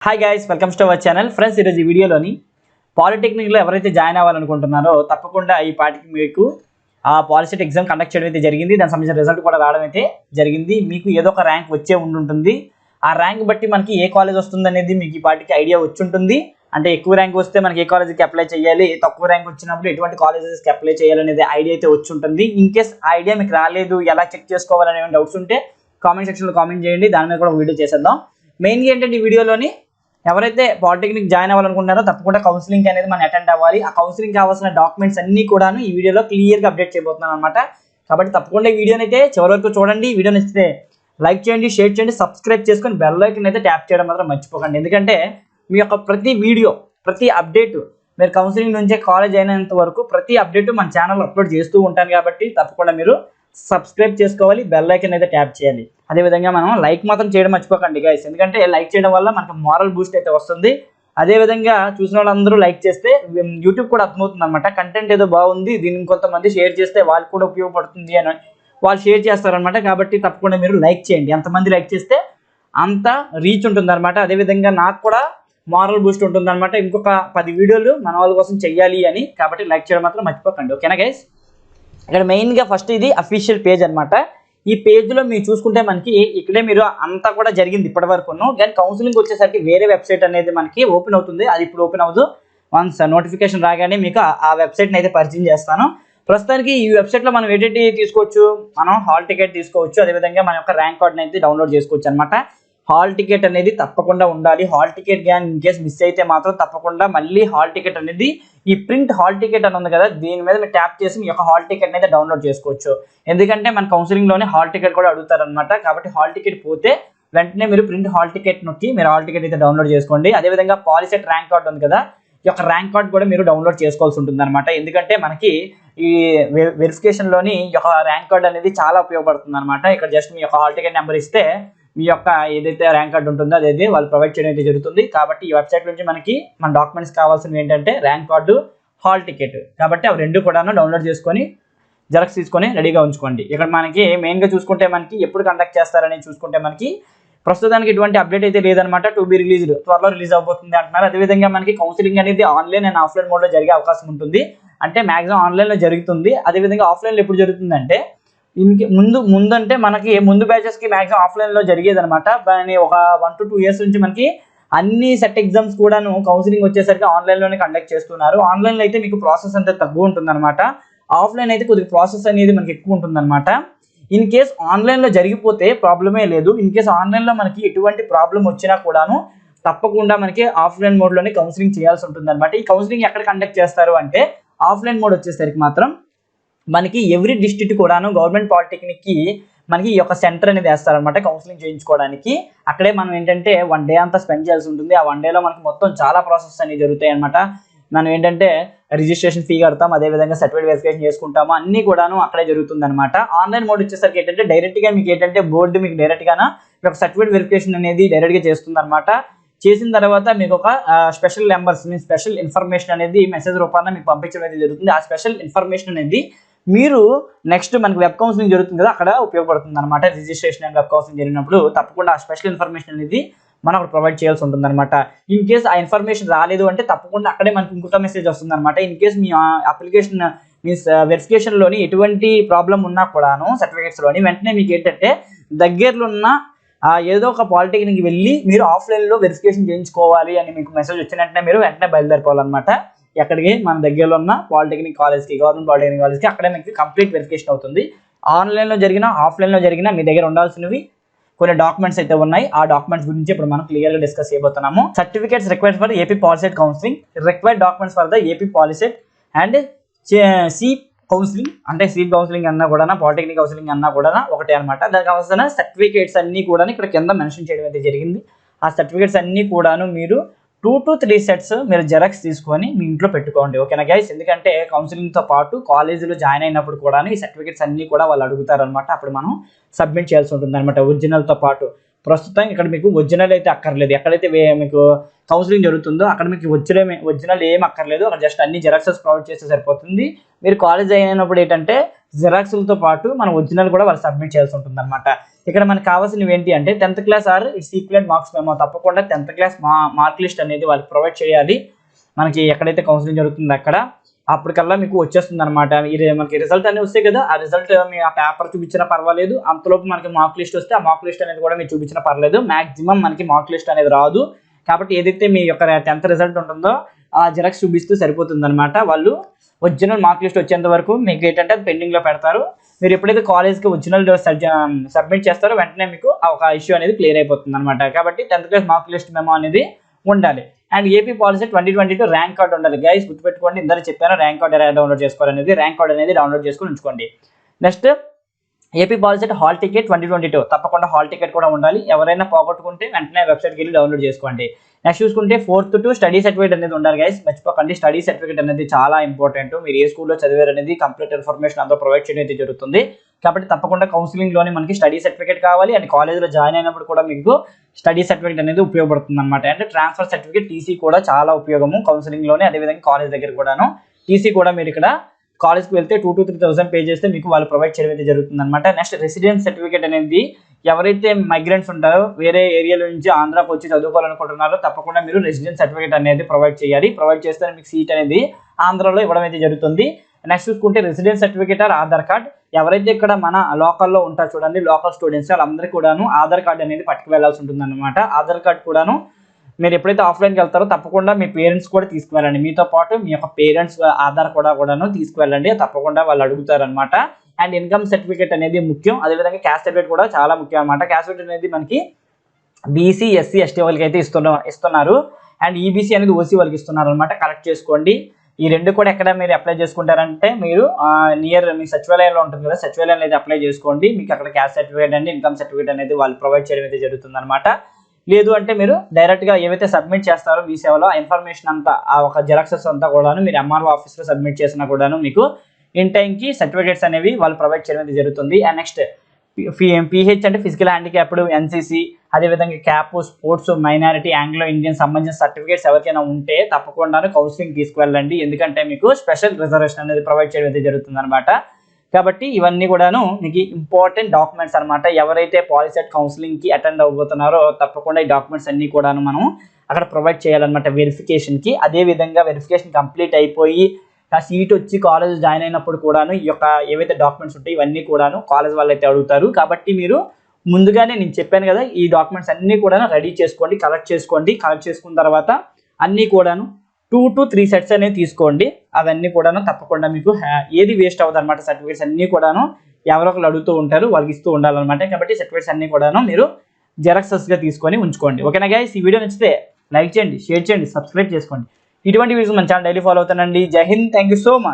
Hi guys, welcomes to our channel. Friends, ఈరోజు ఈ వీడియోలోని పాలిటెక్నిక్లో ఎవరైతే జాయిన్ అవ్వాలనుకుంటున్నారో తప్పకుండా ఈ పాటికి మీకు ఆ పాలిసెట్ ఎగ్జామ్ కండక్ట్ చేయడం అయితే జరిగింది. దానికి సంబంధించిన రిజల్ట్ కూడా రావడం అయితే జరిగింది. మీకు ఏదో ఒక ర్యాంక్ వచ్చే ఉంటుంది. ఆ ర్యాంక్ బట్టి మనకి ఏ కాలేజ్ వస్తుంది అనేది మీకు ఈ పాటికి ఐడియా వచ్చి ఉంటుంది. అంటే ఎక్కువ ర్యాంక్ వస్తే మనకి ఏ కాలేజీకి అప్లై చేయాలి, తక్కువ ర్యాంక్ వచ్చినప్పుడు ఎటువంటి కాలేజెస్కి అప్లై చేయాలనేది ఐడియా అయితే వచ్చి ఉంటుంది. ఇన్ కేస్ ఆ ఐడియా మీకు రాలేదు, ఎలా చెక్ చేసుకోవాలనే డౌట్స్ ఉంటే కామెంట్ సెక్షన్లో కామెంట్ చేయండి. దాని మీద కూడా వీడియో చేసేద్దాం. మెయిన్గా ఏంటంటే ఈ వీడియోలోని ఎవరైతే పాలిటెక్నిక్ జాయిన్ అవ్వాలనుకుంటున్నారో తప్పకుండా కౌన్సిలింగ్ అనేది మనం అటెండ్ అవ్వాలి. ఆ కౌన్సిలింగ్ కావాల్సిన డాక్యుమెంట్స్ అన్నీ కూడా ఈ వీడియోలో క్లియర్గా అప్డేట్ చేయబోతున్నాను అనమాట. కాబట్టి తప్పకుండా ఈ వీడియోని అయితే చివరి వరకు చూడండి. వీడియో నచ్చితే లైక్ చేయండి, షేర్ చేయండి, సబ్స్క్రైబ్ చేసుకొని బెల్ ఐకాన్ అయితే ట్యాప్ చేయడం మాత్రం మర్చిపోకండి. ఎందుకంటే మీ యొక్క ప్రతి వీడియో, ప్రతి అప్డేట్ మీరు కౌన్సిలింగ్ నుంచే కాలేజ్ అయినంత వరకు ప్రతి అప్డేట్ మన ఛానల్లో అప్లోడ్ చేస్తూ ఉంటాను. కాబట్టి తప్పకుండా మీరు సబ్స్క్రైబ్ చేసుకోవాలి, బెల్ ఐకాన్ అయితే ట్యాప్ చేయాలి. అదేవిధంగా మనం లైక్ మాత్రం చేయడం మర్చిపోకండి గైస్, ఎందుకంటే లైక్ చేయడం వల్ల మనకు మోరల్ బూస్ట్ అయితే వస్తుంది. అదేవిధంగా చూసిన వాళ్ళందరూ లైక్ చేస్తే యూట్యూబ్ కూడా అర్థమవుతుంది అనమాట. కంటెంట్ ఏదో బాగుంది, దీన్ని కొంతమంది షేర్ చేస్తే వాళ్ళకి కూడా ఉపయోగపడుతుంది అని వాళ్ళు షేర్ చేస్తారనమాట. కాబట్టి తప్పకుండా మీరు లైక్ చేయండి. ఎంతమంది లైక్ చేస్తే అంత రీచ్ ఉంటుంది అనమాట. అదేవిధంగా నాకు కూడా మోరల్ బూస్ట్ ఉంటుంది అనమాట. ఇంకొక 10 వీడియోలు మన వాళ్ళ కోసం చెయ్యాలి అని. కాబట్టి లైక్ చేయడం మాత్రం మర్చిపోకండి. ఓకేనా గైస్? ఇక్కడ మెయిన్గా ఫస్ట్ ఇది అఫీషియల్ పేజ్ అనమాట. ఈ పేజ్లో మీరు చూసుకుంటే మనకి ఇక్కడే మీరు అంతా కూడా జరిగింది ఇప్పటి వరకును. కానీ కౌన్సిలింగ్ వచ్చేసరికి వేరే వెబ్సైట్ అనేది మనకి ఓపెన్ అవుతుంది. అది ఇప్పుడు ఓపెన్ అవ్వదు. వన్స్ నోటిఫికేషన్ రాగానే మీకు ఆ వెబ్సైట్ని అయితే పరిచయం చేస్తాను. ప్రస్తుతానికి ఈ వెబ్సైట్లో మనం ఏంటంటే తీసుకోవచ్చు, మనం హాల్ టికెట్ తీసుకోవచ్చు. అదేవిధంగా మన యొక్క ర్యాంక్ కార్డ్ని అయితే డౌన్లోడ్ చేసుకోవచ్చు అనమాట. హాల్ టికెట్ అనేది తప్పకుండా ఉండాలి. హాల్ టికెట్ కానీ ఇన్ కేస్ మిస్ అయితే మాత్రం తప్పకుండా మళ్ళీ హాల్ టికెట్ అనేది ఈ ప్రింట్ హాల్ టికెట్ అని ఉంది కదా, దీని మీద మీరు ట్యాప్ చేసి మీ యొక్క హాల్ టికెట్ అయితే డౌన్లోడ్ చేసుకోవచ్చు. ఎందుకంటే మన కౌన్సిలింగ్లోనే హాల్ టికెట్ కూడా అడుగుతారనమాట. కాబట్టి హాల్ టికెట్ పోతే వెంటనే మీరు ప్రింట్ హాల్ టికెట్ నొక్కి మీరు హాల్ టికెట్ అయితే డౌన్లోడ్ చేసుకోండి. అదేవిధంగా పాలిసెట్ ర్యాంక్ కార్డ్ ఉంది కదా, ఈ యొక్క ర్యాంక్ కార్డ్ కూడా మీరు డౌన్లోడ్ చేసుకోవాల్సి ఉంటుంది అనమాట. ఎందుకంటే మనకి ఈ వెరిఫికేషన్లోని ఈ యొక్క ర్యాంక్ కార్డ్ అనేది చాలా ఉపయోగపడుతుంది అనమాట. ఇక్కడ జస్ట్ మీ యొక్క హాల్ టికెట్ నెంబర్ ఇస్తే మీ యొక్క ఏదైతే ర్యాంక్ కార్డ్ ఉంటుందో అదైతే వాళ్ళు ప్రొవైడ్ చేయడం అయితే జరుగుతుంది. కాబట్టి ఈ వెబ్సైట్ నుంచి మనకి మన డాక్యుమెంట్స్ కావాల్సినవి ఏంటంటే ర్యాంక్ కార్డు, హాల్ టికెట్. కాబట్టి అవి రెండు కూడా డౌన్లోడ్ చేసుకొని జెరాక్స్ తీసుకొని రెడీగా ఉంచుకోండి. ఇక్కడ మనకి మెయిన్గా చూసుకుంటే మనకి ఎప్పుడు కండక్ట్ చేస్తారని చూసుకుంటే మనకి ప్రస్తుతానికి ఎటువంటి అప్డేట్ అయితే లేదనమాట. టు బి రిలీజ్డ్, త్వరలో రిలీజ్ అవబోతుంది అంటున్నారు. అదేవిధంగా మనకి కౌన్సిలింగ్ అనేది ఆన్లైన్ అండ్ ఆఫ్లైన్ మోడ్లో జరిగే అవకాశం ఉంటుంది. అంటే మ్యాక్సిమం ఆన్లైన్లో జరుగుతుంది. అదేవిధంగా ఆఫ్లైన్లో ఎప్పుడు జరుగుతుందంటే ముందు అంటే మనకి ముందు బ్యాచెస్కి మ్యాక్సిమం ఆఫ్లైన్లో జరిగేది అనమాట. దాన్ని ఒక 1 to 2 years నుంచి మనకి అన్ని సెట్ ఎగ్జామ్స్ కూడాను కౌన్సిలింగ్ వచ్చేసరికి ఆన్లైన్లోనే కండక్ట్ చేస్తున్నారు. ఆన్లైన్లో అయితే మీకు ప్రాసెస్ అంతా తక్కువ ఉంటుందన్నమాట. ఆఫ్లైన్ అయితే కొద్దిగా ప్రాసెస్ అనేది మనకి ఎక్కువ ఉంటుందన్నమాట. ఇన్ కేస్ ఆన్లైన్లో జరిగిపోతే ప్రాబ్లమే లేదు. ఇన్ కేస్ ఆన్లైన్లో మనకి ఎటువంటి ప్రాబ్లం వచ్చినా కూడాను తప్పకుండా మనకి ఆఫ్లైన్ మోడ్లోనే కౌన్సిలింగ్ చేయాల్సి ఉంటుందన్నమాట. ఈ కౌన్సిలింగ్ ఎక్కడ కండక్ట్ చేస్తారు అంటే ఆఫ్లైన్ మోడ్ వచ్చేసరికి మాత్రం మనకి ఎవ్రీ డిస్ట్రిక్ట్ కూడాను గవర్నమెంట్ పాలిటెక్నిక్కి మనకి ఈ యొక్క సెంటర్ అనేది వేస్తారనమాట కౌన్సిలింగ్ చేయించుకోవడానికి. అక్కడే మనం ఏంటంటే 1 day అంతా స్పెండ్ చేయాల్సి ఉంటుంది. ఆ 1 dayలో మనకి మొత్తం చాలా ప్రాసెస్ అనేవి జరుగుతాయి అనమాట. మనం ఏంటంటే రిజిస్ట్రేషన్ ఫీ కడతాం, అదేవిధంగా సర్టిఫికేట్ వెరిఫికేషన్ చేసుకుంటాము, అన్నీ కూడాను అక్కడే జరుగుతుంది అనమాట. ఆన్లైన్ మోడ్ వచ్చేసరికి ఏంటంటే డైరెక్ట్గా మీకు ఏంటంటే బోర్డు మీకు డైరెక్ట్గాన ఒక సర్టిఫికేట్ వెరిఫికేషన్ అనేది డైరెక్ట్గా చేస్తుంది అనమాట. చేసిన తర్వాత మీకు ఒక స్పెషల్ నెంబర్స్, మీ స్పెషల్ ఇన్ఫర్మేషన్ అనేది మెసేజ్ రూపాన మీకు పంపించడం అయితే జరుగుతుంది. ఆ స్పెషల్ ఇన్ఫర్మేషన్ అనేది మీరు నెక్స్ట్ మనకి వెబ్ కౌన్సిలింగ్ జరుగుతుంది కదా, అక్కడ ఉపయోగపడుతుంది అనమాట. రిజిస్ట్రేషన్ అండ్ వెబ్ కౌన్సిలింగ్ జరిగినప్పుడు తప్పకుండా ఆ స్పెషల్ ఇన్ఫర్మేషన్ అనేది మనం అక్కడ ప్రొవైడ్ చేయాల్సి ఉంటుంది అనమాట. ఇన్ కేస్ ఆ ఇన్ఫర్మేషన్ రాలేదు అంటే తప్పకుండా అక్కడే మనకి ఇంకొక మెసేజ్ వస్తుంది అనమాట. ఇన్ కేస్ మీ అప్లికేషన్ మీన్స్ వెరిఫికేషన్లోని ఎటువంటి ప్రాబ్లం ఉన్నా కూడాను సర్టిఫికేట్స్లోని వెంటనే మీకు ఏంటంటే దగ్గరలో ఉన్న ఏదో ఒక పాలిటెక్నిక్కి వెళ్ళి మీరు ఆఫ్లైన్లో వెరిఫికేషన్ చేయించుకోవాలి అని మీకు మెసేజ్ వచ్చిన వెంటనే మీరు వెంటనే బయలుదేరిపోవాలన్నమాట. ఎక్కడికి? మన దగ్గరలో ఉన్న పాలిటెక్నిక్ కాలేజ్కి, గవర్నమెంట్ పాలిటెక్నిక్ కాలేజ్కి. అక్కడే మీకు కంప్లీట్ వెరిఫికేషన్ అవుతుంది. ఆన్లైన్లో జరిగినా ఆఫ్లైన్లో జరిగినా మీ దగ్గర ఉండాల్సినవి కొన్ని డాక్యుమెంట్స్ అయితే ఉన్నాయి. ఆ డాక్యుమెంట్స్ గురించి ఇప్పుడు మనం క్లియర్గా డిస్కస్ చేయబోతున్నాము. Certificates required for AP POLYCET counselling, required documents for the AP POLYCET and seat counselling. అంటే సీట్ కౌన్సిలింగ్ అన్నా కూడా పాలిటెక్నిక్ కౌన్సిలింగ్ అన్నా కూడా ఒకటే అనమాట. దానికి కావాల్సిన సర్టిఫికేట్స్ అన్నీ కూడా ఇక్కడ కింద మెన్షన్ చేయడం అయితే జరిగింది. ఆ సర్టిఫికేట్స్ అన్నీ కూడాను మీరు 2 to 3 sets మీరు జెరాక్స్ తీసుకొని మీ ఇంట్లో పెట్టుకోండి. ఓకేనా గైస్? ఎందుకంటే కౌన్సిలింగ్తో పాటు కాలేజీలో జాయిన్ అయినప్పుడు కూడా ఈ సర్టిఫికేట్స్ అన్నీ కూడా వాళ్ళు అడుగుతారనమాట. అప్పుడు మనం సబ్మిట్ చేయాల్సి ఉంటుంది అనమాట ఒరిజినల్తో పాటు. ప్రస్తుతం ఇక్కడ మీకు ఒరిజినల్ అయితే అక్కర్లేదు. ఎక్కడైతే మీకు కౌన్సిలింగ్ జరుగుతుందో అక్కడ మీకు ఒరిజినల్ ఏం అక్కర్లేదు. అక్కడ జస్ట్ అన్ని జిరాక్సెస్ ప్రొవైడ్ చేస్తే సరిపోతుంది. మీరు కాలేజ్ అయినప్పుడు ఏంటంటే జిరాక్స్లతో పాటు మనం ఒరిజినల్ కూడా వాళ్ళు సబ్మిట్ చేయాల్సి ఉంటుంది అనమాట. ఇక్కడ మనకు కావాల్సినవి ఏంటి అంటే 10th class or its equivalent marks memo. తప్పకుండా 10th క్లాస్ మార్క్ లిస్ట్ అనేది వాళ్ళకి ప్రొవైడ్ చేయాలి. మనకి ఎక్కడైతే కౌన్సిలింగ్ జరుగుతుందో అక్కడ అప్పటికల్లా మీకు వచ్చేస్తుంది అనమాట. మనకి రిజల్ట్ అనేది వస్తాయి కదా, ఆ రిజల్ట్ మీ ఆ పేపర్ చూపించినా పర్వాలేదు. అంతలోపు మనకి మార్క్ లిస్ట్ వస్తే ఆ మార్క్ లిస్ట్ అనేది కూడా మీరు చూపించినా పర్లేదు. మాక్సిమం మనకి మార్క్ లిస్ట్ అనేది రాదు. కాబట్టి ఏదైతే మీ యొక్క 10th రిజల్ట్ ఉంటుందో ఆ జిరాక్స్ చూపిస్తూ సరిపోతుంది అనమాట. వాళ్ళు ఒరిజినల్ మార్క్ లిస్ట్ వచ్చేంత వరకు మీకు ఏంటంటే అది పెండింగ్లో పెడతారు. మీరు ఎప్పుడైతే కాలేజ్కి ఒరిజినల్ సబ్మిట్ చేస్తారో వెంటనే మీకు ఒక ఇష్యూ అనేది క్లియర్ అయిపోతుంది అనమాట. కాబట్టి 10th class mark list memo అనేది ఉండాలి. And AP POLYCET 2022 rank card ఉండాలి. గైస్ గుర్తుపెట్టుకోండి, ఇందాక చెప్పాను ర్యాంక్ కార్డ్ ఎలా డౌన్లోడ్ చేసుకోవాలనేది. ర్యాంక్ కార్డ్ అనేది డౌన్లోడ్ చేసుకుని ఉంచుకోండి. Next AP POLYCET hall ticket 2022 తప్పకుండా హాల్ టికెట్ కూడా ఉండాలి. ఎవరైనా పోగొట్టుకుంటే వెంటనే వెబ్సైట్కి వెళ్ళి డౌన్లోడ్ చేసుకోండి. నెక్స్ట్ చూసుకుంటే 4th to స్టడీ సర్టిఫికేట్ అనేది ఉండాలి. గైస్ మర్చిపోకండి, స్టడీ సర్టిఫికేట్ అనేది చాలా ఇంపార్టెంట్. మీరు ఏ స్కూల్లో చదివారు అనేది కంప్లీట్ ఇన్ఫర్మేషన్ అంతా ప్రొవైడ్ చేయడం అయితే జరుగుతుంది. కాబట్టి తప్పకుండా కౌన్సిలింగ్లోనే మనకి స్టడీ సర్టిఫికేట్ కావాలి. అండ్ కాలేజ్లో జాయిన్ అయినప్పుడు కూడా మీకు స్టడీ సర్టిఫికేట్ అనేది ఉపయోగపడుతుంది అనమాట. అండ్ ట్రాన్స్ఫర్ సర్టిఫికేట్ టీసీ కూడా చాలా ఉపయోగము కౌన్సిలింగ్లోనే. అదేవిధంగా కాలేజ్ దగ్గర కూడాను టీసీ కూడా మీరు ఇక్కడ కాలేజ్కి వెళ్తే 2,000 to 3,000 పే చేస్తే మీకు వాళ్ళు ప్రొవైడ్ చేయడం అయితే జరుగుతుంది అనమాట. నెక్స్ట్ రెసిడెన్స్ సర్టిఫికేట్ అనేది ఎవరైతే మైగ్రెంట్స్ ఉంటారో వేరే ఏరియాలో నుంచి ఆంధ్రాకి వచ్చి చదువుకోవాలనుకుంటున్నారో తప్పకుండా మీరు రెసిడెన్స్ సర్టిఫికేట్ అనేది ప్రొవైడ్ చేయాలి. ప్రొవైడ్ చేస్తే మీకు సీట్ అనేది ఆంధ్రాలో ఇవ్వడం అయితే జరుగుతుంది. నెక్స్ట్ చూసుకుంటే residence certificate or Aadhaar card. ఎవరైతే ఇక్కడ మన లోకల్లో ఉంటారో చూడండి, లోకల్ స్టూడెంట్స్ వాళ్ళందరికీ కూడాను ఆధార్ కార్డ్ అనేది పట్టుకు వెళ్ళాల్సి ఉంటుంది అనమాట. ఆధార్ కార్డ్ కూడాను మీరు ఎప్పుడైతే ఆఫ్లైన్కి వెళ్తారో తప్పకుండా మీ పేరెంట్స్ కూడా తీసుకువెళ్ళండి. మీతో పాటు మీ యొక్క పేరెంట్స్ ఆధార్ కూడాను తీసుకువెళ్ళండి. తప్పకుండా వాళ్ళు అడుగుతారనమాట. అండ్ ఇన్కమ్ సర్టిఫికేట్ అనేది ముఖ్యం. అదేవిధంగా క్యాస్ట్ సర్టిఫికేట్ కూడా చాలా ముఖ్యం అనమాట. క్యాస్ట్ సర్టిఫికేట్ అనేది మనకి బీసీ ఎస్సీ ఎస్టీ వాళ్ళకి అయితే ఇస్తున్నారు. అండ్ ఈబీసీ అనేది ఓసీ వాళ్ళకి ఇస్తున్నారు అనమాట. కరెక్ట్ చేసుకోండి. ఈ రెండు కూడా ఎక్కడ మీరు అప్లై చేసుకుంటారంటే మీరు నియర్ మీ సచివాలయంలో ఉంటుంది కదా, సచివాలయంలో అయితే అప్లై చేసుకోండి. మీకు అక్కడ caste certificate and income certificate అనేది వాళ్ళు ప్రొవైడ్ చేయడం అయితే జరుగుతుంది అనమాట. లేదు అంటే మీరు డైరెక్ట్గా ఏవైతే సబ్మిట్ చేస్తారో మీ సేవలో ఆ ఇన్ఫర్మేషన్ అంతా ఆ ఒక జిరాక్సెస్ అంతా కూడాను మీరు ఎంఆర్ఓ ఆఫీస్లో సబ్మిట్ చేసినా కూడాను మీకు ఇన్ టైంకి సర్టిఫికేట్స్ అనేవి వాళ్ళు ప్రొవైడ్ చేయడం అయితే జరుగుతుంది. అండ్ నెక్స్ట్ పిహెచ్ అంటే ఫిజికల్ హ్యాండిక్యాప్డ్, ఎన్సీసీ, అదేవిధంగా cap, sports, minority, Anglo Indian సంబంధించిన సర్టిఫికేట్స్ ఎవరికైనా ఉంటే తప్పకుండా కౌన్సిలింగ్ తీసుకువెళ్ళండి. ఎందుకంటే మీకు స్పెషల్ రిజర్వేషన్ అనేది ప్రొవైడ్ చేయడం అయితే జరుగుతుంది అనమాట. కాబట్టి ఇవన్నీ కూడాను మీకు ఇంపార్టెంట్ డాక్యుమెంట్స్ అనమాట. ఎవరైతే పాలిసెట్ కౌన్సిలింగ్కి అటెండ్ అవ్వబోతున్నారో తప్పకుండా ఈ డాక్యుమెంట్స్ అన్నీ కూడాను మనం అక్కడ ప్రొవైడ్ చేయాలన్నమాట వెరిఫికేషన్కి. అదేవిధంగా వెరిఫికేషన్ కంప్లీట్ అయిపోయి ఆ సీట్ వచ్చి కాలేజ్ జాయిన్ అయినప్పుడు కూడాను ఈ యొక్క ఏవైతే డాక్యుమెంట్స్ ఉంటాయి ఇవన్నీ కూడాను కాలేజ్ వాళ్ళు అయితే అడుగుతారు. కాబట్టి మీరు ముందుగానే నేను చెప్పాను కదా, ఈ డాక్యుమెంట్స్ అన్నీ కూడా రెడీ చేసుకోండి, కలెక్ట్ చేసుకోండి. కలెక్ట్ చేసుకున్న తర్వాత అన్నీ కూడాను 2 to 3 సెట్స్ అనేవి తీసుకోండి. అవన్నీ కూడాను తప్పకుండా మీకు ఏది వేస్ట్ అవ్వదు అనమాట. సర్టిఫికేట్స్ అన్నీ కూడాను ఎవరో ఒకరు అడుగుతూ ఉంటారు, వాళ్ళకి ఇస్తూ ఉండాలన్నమాట. కాబట్టి సర్టిఫికేట్స్ అన్నీ కూడాను మీరు జెరాక్సెస్గా తీసుకొని ఉంచుకోండి. ఓకేనా గైస్? ఈ వీడియో నచ్చితే లైక్ చేయండి, షేర్ చేయండి, సబ్స్క్రైబ్ చేసుకోండి. ఇటువంటి వీడియోస్ మన ఛానల్ డైలీ ఫాలో అవుతానండి. జై Hind, thank you so much.